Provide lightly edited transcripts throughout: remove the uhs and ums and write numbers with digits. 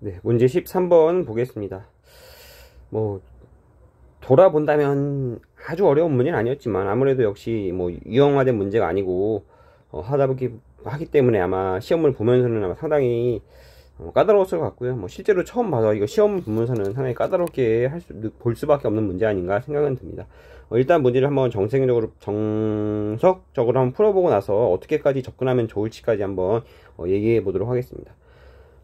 네, 문제 13번 보겠습니다. 뭐 돌아본다면 아주 어려운 문제는 아니었지만 아무래도 역시 뭐 유형화된 문제가 아니고 하다 보기 하기 때문에 아마 시험을 보면서는 아마 상당히 까다로웠을 것 같고요. 뭐 실제로 처음 봐서 이거 시험 보면서는 상당히 까다롭게 볼 수밖에 없는 문제 아닌가 생각은 듭니다. 일단 문제를 한번 정석적으로 한번 풀어보고 나서 어떻게까지 접근하면 좋을지까지 한번 얘기해 보도록 하겠습니다.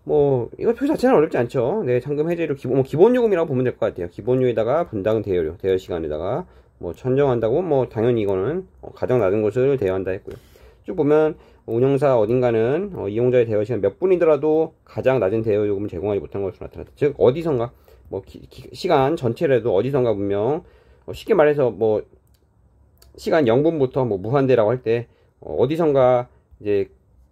뭐 이거 표 자체는 어렵지 않죠. 네, 잔금 해제료 기본 요금이라고 보면 될 것 같아요. 기본료에다가 분당 대여료, 대여 시간에다가 뭐 천정한다고 뭐 당연히 이거는 가장 낮은 곳을 대여한다 했고요. 쭉 보면 운영사 어딘가는 이용자의 대여 시간 몇 분이더라도 가장 낮은 대여 요금을 제공하지 못한 것으로 나타났다. 즉 어디선가 뭐 시간 전체라도 어디선가 분명 쉽게 말해서 뭐 시간 0분부터 뭐 무한대라고 할 때 어디선가 이제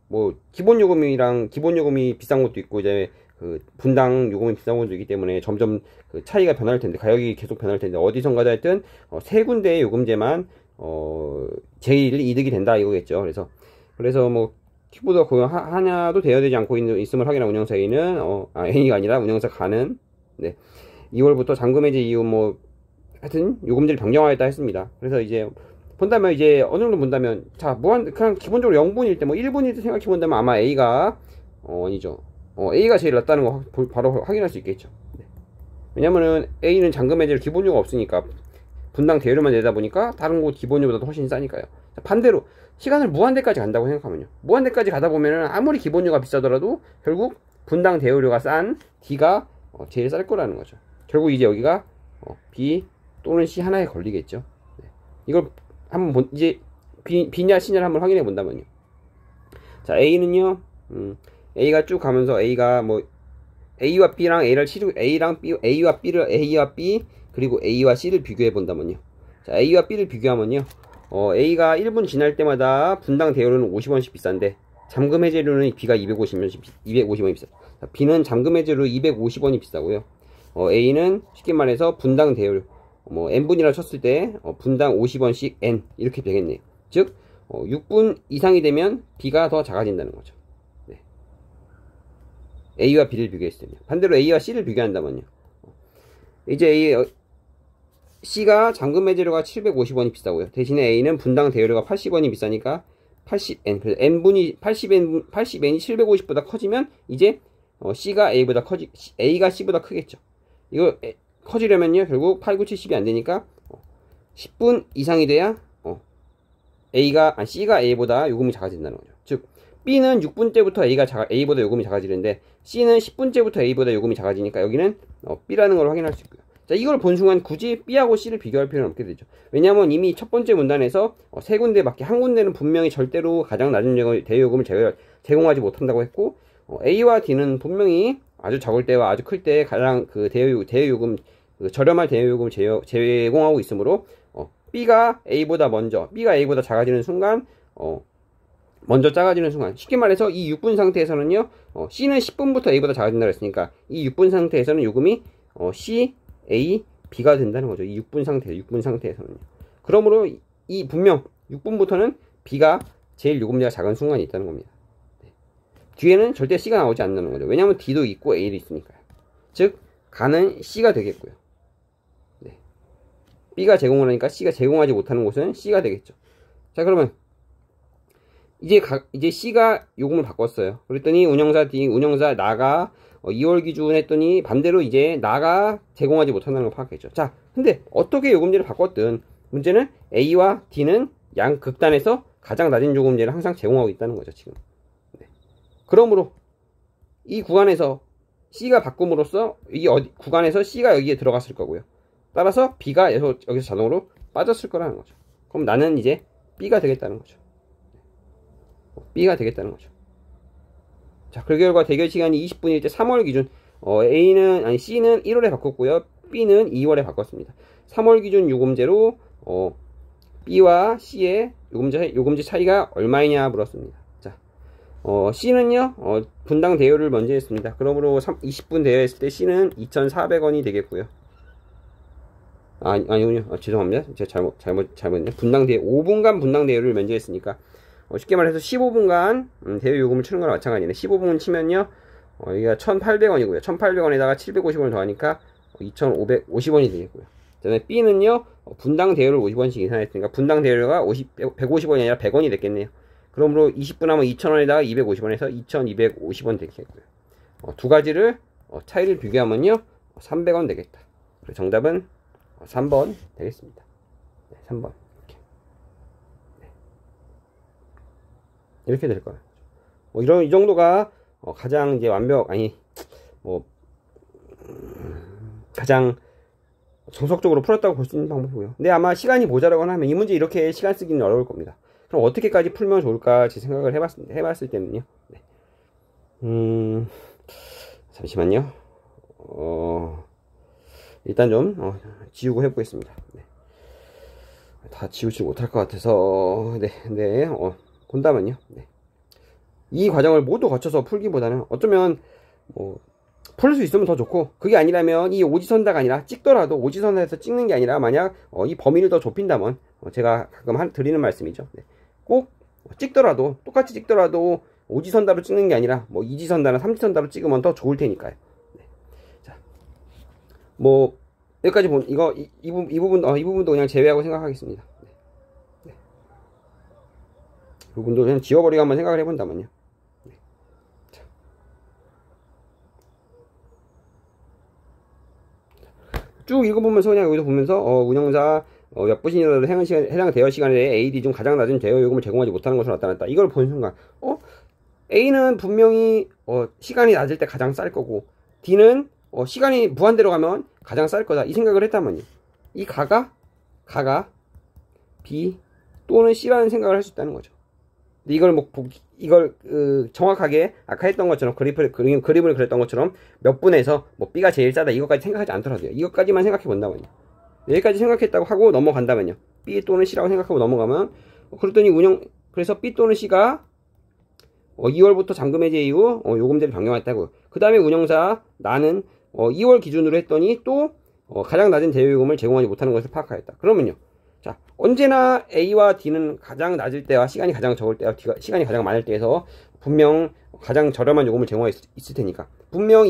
뭐 기본 요금이 비싼 것도 있고 이제 그 분당 요금이 비싼 것도 있기 때문에 점점 그 차이가 변할 텐데 가격이 계속 변할 텐데 어디선가 하여튼 세 군데의 요금제만 제일 이득이 된다 이거겠죠. 그래서 뭐 키보드가 고용 하나도 대여되지 않고 있음을 확인한 운영사 A는 A가 아니라 운영사 가는 2월부터 잔금 해제 이후 뭐 하여튼 요금제를 변경하였다 했습니다. 그래서 이제 본다면 이제 어느 정도 본다면 자 그냥 기본적으로 0분일 때 뭐 1분일 때 생각해 본다면 아마 A가 아니죠. A가 제일 낫다는 거 바로 확인할 수 있겠죠. 네. 왜냐면은 A는 잔금 해제를 기본료가 없으니까 분당 대여료만 내다 보니까 다른 곳 기본료보다도 훨씬 싸니까요. 자, 반대로 시간을 무한대까지 간다고 생각하면요. 무한대까지 가다 보면은 아무리 기본료가 비싸더라도 결국 분당 대여료가 싼 D가 제일 쌀 거라는 거죠. 결국 이제 여기가 B 또는 C 하나에 걸리겠죠. 네. 이걸 한번 이제 B냐 C냐를 한번 확인해 본다면요. 자, A는요. A가 쭉 가면서 A가 뭐 A와 B랑 A를 치르고 A와 B 그리고 A와 C를 비교해 본다면요. 자, A와 B를 비교하면요. A가 1분 지날 때마다 분당 대여료는 50원씩 비싼데 잠금 해제료는 B가 250원이 비싸. 자, B는 잠금 해제료 250원이 비싸고요. A는 쉽게 말해서 분당 대여료 뭐 n분이라 쳤을 때 분당 50원씩 n 이렇게 되겠네요. 즉 6분 이상이 되면 B가 더 작아진다는 거죠. 네. A와 B를 비교했을 때요. 반대로 A와 C를 비교한다면요. 이제 C가 잔금 해제료가 750원이 비싸고요. 대신에 A는 분당 대여료가 80원이 비싸니까 80n. 그래서 n분이 80n이 750보다 커지면 이제 A가 C보다 크겠죠. 이거 커지려면요 결국 8, 9, 70이 안되니까 10분 이상이 돼야 C가 A보다 요금이 작아진다는 거죠. 즉 B는 6분 때부터 A보다 요금이 작아지는데 C는 10분 때부터 A보다 요금이 작아지니까 여기는 B라는 걸 확인할 수 있고요. 자, 이걸 본 순간 굳이 B하고 C를 비교할 필요는 없게 되죠. 왜냐하면 이미 첫 번째 문단에서 세 군데밖에 한 군데는 분명히 절대로 가장 낮은 대여요금을 제공하지 못한다고 했고 A와 D는 분명히 아주 적을 때와 아주 클 때 가장 그 대여요금 저렴한 대여요금을 제공하고 있으므로 B가 A보다 작아지는 순간 먼저 작아지는 순간 쉽게 말해서 이 6분 상태에서는요 C는 10분부터 A보다 작아진다고 했으니까 이 6분 상태에서는 요금이 C, A, B가 된다는 거죠. 이 6분 상태에서는요. 그러므로 이 분명 6분부터는 B가 제일 요금제가 작은 순간이 있다는 겁니다. 뒤에는 절대 C가 나오지 않는 거죠. 왜냐하면 D도 있고 A도 있으니까요. 즉 가는 C가 되겠고요. 네. B가 제공을 하니까 C가 제공하지 못하는 곳은 C가 되겠죠. 자, 그러면 이제 C가 요금을 바꿨어요. 그랬더니 운영사 나가 2월 기준 했더니 반대로 이제 나가 제공하지 못한다는 걸 파악했죠. 자, 근데 어떻게 요금제를 바꿨든 문제는 A와 D는 양 극단에서 가장 낮은 요금제를 항상 제공하고 있다는 거죠, 지금. 그러므로 이 구간에서 C가 바꿈으로써 이 구간에서 C가 여기에 들어갔을 거고요. 따라서 B가 여기서 자동으로 빠졌을 거라는 거죠. 그럼 나는 이제 B가 되겠다는 거죠. B가 되겠다는 거죠. 자, 그 결과 대결 시간이 20분일 때 3월 기준 C는 1월에 바꿨고요. B는 2월에 바꿨습니다. 3월 기준 요금제로 B와 C의 요금제 차이가 얼마이냐 물었습니다. C는요, 분당 대여를 먼저 했습니다. 그러므로 20분 대여했을 때 C는 2,400원이 되겠고요. 아니군요. 죄송합니다. 제가 잘못했네. 5분간 분당 대여를 면제했으니까, 쉽게 말해서 15분간 대여 요금을 치는 거랑 마찬가지네. 15분 치면요, 여기가 1,800원이고요. 1,800원에다가 750원을 더하니까 2,550원이 되겠고요. 그 다음에 B는요, 분당 대여를 50원씩 계산했으니까 분당 대여가 150원이 아니라 100원이 됐겠네요. 그러므로 20분 하면 2,000원에다가 250원에서 2,250원 되겠고요. 두 가지를 차이를 비교하면요, 300원 되겠다. 정답은 3번 되겠습니다. 네, 3번. 이렇게 될 거예요. 이 정도가 가장 이제 가장 정석적으로 풀었다고 볼 수 있는 방법이고요. 근데 아마 시간이 모자라거나 하면 이 문제 이렇게 시간 쓰기는 어려울 겁니다. 그럼 어떻게까지 풀면 좋을까 생각을 해봤을 때는요. 네. 잠시만요. 일단 좀 지우고 해보겠습니다. 네. 다 지우지 못할 것 같아서 본다면요. 네. 이 과정을 모두 거쳐서 풀기보다는 어쩌면 풀 수 있으면 더 좋고, 그게 아니라면 이 오지선다가 아니라 찍더라도 오지선다에서 찍는 게 아니라 만약 이 범위를 더 좁힌다면 제가 가끔 드리는 말씀이죠. 네. 꼭 찍더라도 똑같이 찍더라도 오지선다로 찍는 게 아니라 이지선다나 삼지선다로 찍으면 더 좋을 테니까요. 네. 자, 여기까지 이 부분도 그냥 제외하고 생각하겠습니다. 네. 네. 이 부분도 그냥 지워버리고 한번 생각을 해본다면요. 네. 자. 쭉 읽어보면서 그냥 여기서 보면서 운영사 몇 분이라도 해당 대여 시간에 대해 AD 중 가장 낮은 대여 요금을 제공하지 못하는 것으로 나타났다. 이걸 본 순간 A는 분명히 시간이 낮을 때 가장 쌀 거고, D는 시간이 무한대로 가면 가장 쌀 거다, 이 생각을 했다면요, 이 가가 B 또는 C라는 생각을 할 수 있다는 거죠. 이걸 정확하게 아까 했던 것처럼 그림을 그렸던 것처럼 몇 분에서 B가 제일 싸다 이것까지 생각하지 않더라도요, 이것까지만 생각해 본다면요, 여기까지 생각했다고 하고 넘어간다면요, B 또는 C라고 생각하고 넘어가면 그랬더니 그래서 B 또는 C가 2월부터 잔금 해제 이후 요금제를 변경했다고요. 그 다음에 운영사 나는 2월 기준으로 했더니 또 가장 낮은 대여요금을 제공하지 못하는 것을 파악하였다. 그러면요, 자, 언제나 A와 D는 가장 낮을 때와 시간이 가장 적을 때와 시간이 가장 많을 때에서 분명 가장 저렴한 요금을 제공할 수 있을 테니까 분명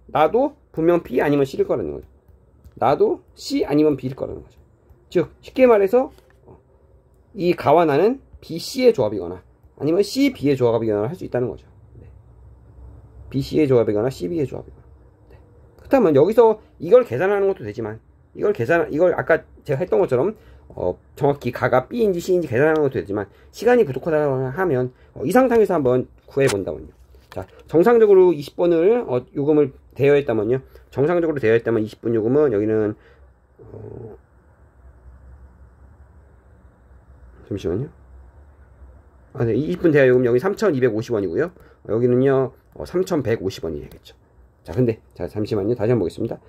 나도 분명 B 아니면 C일 거라는 거죠. 나도 C 아니면 B일 거라는 거죠. 즉 쉽게 말해서 이 가와 나는 B, C의 조합이거나 아니면 C, B의 조합이거나 할 수 있다는 거죠. 네. B, C의 조합이거나 C, B의 조합이거나. 네. 그렇다면 여기서 이걸 계산하는 것도 되지만 이걸 아까 제가 했던 것처럼 정확히 가가 B인지 C인지 계산하는 것도 되지만 시간이 부족하다 하면 이 상황에서 한번 구해본다면요. 자, 정상적으로 20번을 요금을 대여했다면요. 정상적으로 대여했다면 20분 요금은 여기는 잠시만요. 네, 20분 대여 요금 여기 3,250원이고요. 여기는요 3,150원이 되겠죠. 자, 근데 잠시만요. 다시 한번 보겠습니다.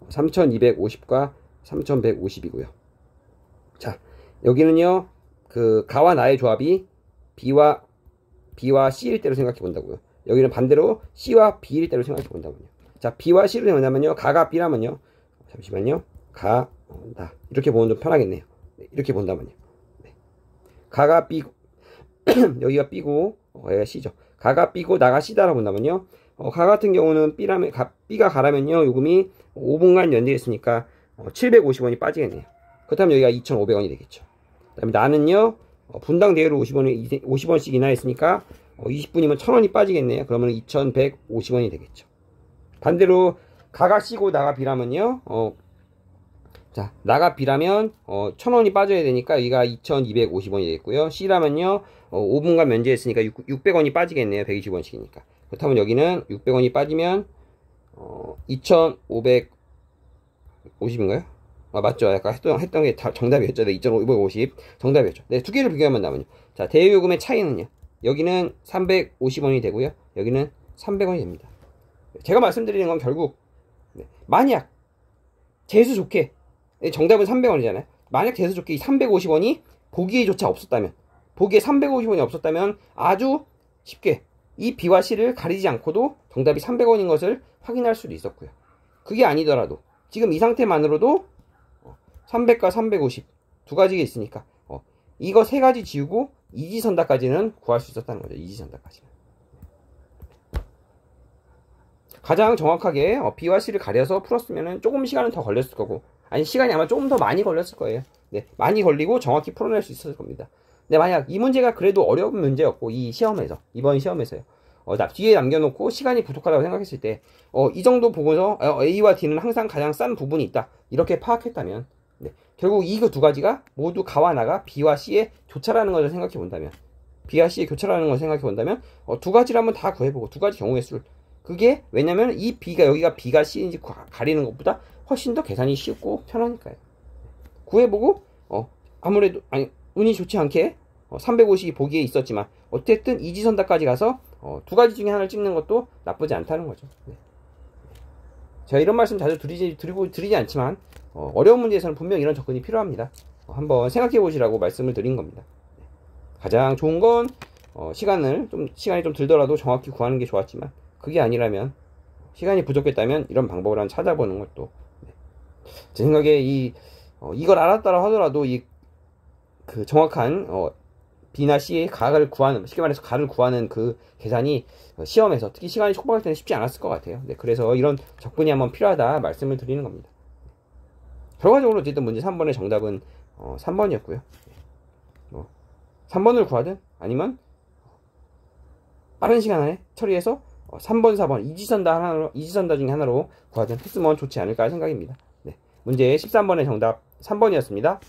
3,250과 3,150이고요. 자, 여기는요 그 가와 나의 조합이 B와 C일 때로 생각해 본다고요. 여기는 반대로 C와 B일 때로 생각해 본다고요. 자, B와 C를 뭐냐면요, 가가 B라면요, 잠시만요, 나 이렇게 보면 좀 편하겠네요. 네, 이렇게 본다면요, 네. 가가 B 여기가 B고 여기가 C죠. 가가 B고 나가 C다라고 본다면요, 가 같은 경우는 B가 가라면요 요금이 5분간 연장했으니까 750원이 빠지겠네요. 그렇다면 여기가 2,500원이 되겠죠. 그 다음에 나는요 분당 대여를 50원씩 인하했으니까 20분이면 1,000원이 빠지겠네요. 그러면 2,150원이 되겠죠. 반대로 가가 C고 나가 B라면요, 자, 나가 B라면 1,000원이 빠져야 되니까 여기가 2,250원이 되겠고요. C라면요 5분간 면제했으니까 600원이 빠지겠네요. 120원씩이니까. 그렇다면 여기는 600원이 빠지면 2,550인가요? 아, 맞죠. 아까 했던 게 정답이었죠. 네, 2,550 정답이었죠. 네, 두 개를 비교하면 나면요, 자, 대여요금의 차이는요, 여기는 350원이 되고요, 여기는 300원이 됩니다. 제가 말씀드리는 건 결국 만약 재수 좋게 정답은 300원이잖아요. 만약 재수 좋게 이 350원이 보기에조차 없었다면, 보기에 350원이 없었다면 아주 쉽게 이 B와 C를 가리지 않고도 정답이 300원인 것을 확인할 수도 있었고요. 그게 아니더라도 지금 이 상태만으로도 300과 350 두 가지가 있으니까 이거 세 가지 지우고 이지선다까지는 구할 수 있었다는 거죠. 이지선다까지는. 가장 정확하게 B와 C를 가려서 풀었으면 조금 시간은 더 걸렸을 거고, 아니 시간이 아마 조금 더 많이 걸렸을 거예요. 네, 많이 걸리고 정확히 풀어낼 수 있었을 겁니다. 근데 만약 이 문제가 그래도 어려운 문제였고, 이 시험에서, 이번 시험에서요, 뒤에 남겨놓고 시간이 부족하다고 생각했을 때, 이 정도 보고서 A와 D는 항상 가장 싼 부분이 있다, 이렇게 파악했다면, 네, 결국 이 두 가지가 모두 가와 나가 B와 C의 교차라는 것을 생각해 본다면, B와 C의 교차라는 것을 생각해 본다면, 두 가지를 한번 다 구해보고, 두 가지 경우의 수를, 그게 왜냐면 이 B가, 여기가 B가 C인지 가리는 것보다 훨씬 더 계산이 쉽고 편하니까요. 구해보고, 아무래도 운이 좋지 않게 350이 보기에 있었지만 어쨌든 이지선다까지 가서 두 가지 중에 하나를 찍는 것도 나쁘지 않다는 거죠. 네. 제가 이런 말씀 자주 드리지 않지만 어려운 문제에서는 분명 이런 접근이 필요합니다. 한번 생각해 보시라고 말씀을 드린 겁니다. 네. 가장 좋은 건 시간이 좀 들더라도 정확히 구하는 게 좋았지만, 그게 아니라면, 시간이 부족했다면 이런 방법을 한번 찾아보는 것도, 네. 제 생각에 이걸 알았다라 하더라도 그 정확한 B나 C의 각을 구하는, 쉽게 말해서 각을 구하는 그 계산이 시험에서 특히 시간이 촉박할 때는 쉽지 않았을 것 같아요. 네, 그래서 이런 접근이 한번 필요하다 말씀을 드리는 겁니다. 결과적으로 어쨌든 문제 3번의 정답은 3번이었고요. 3번을 구하든 아니면 빠른 시간 안에 처리해서 3번, 4번 이지선다 중에 하나로 구하든 했으면 좋지 않을까 생각입니다. 네, 문제 13번의 정답 3번이었습니다.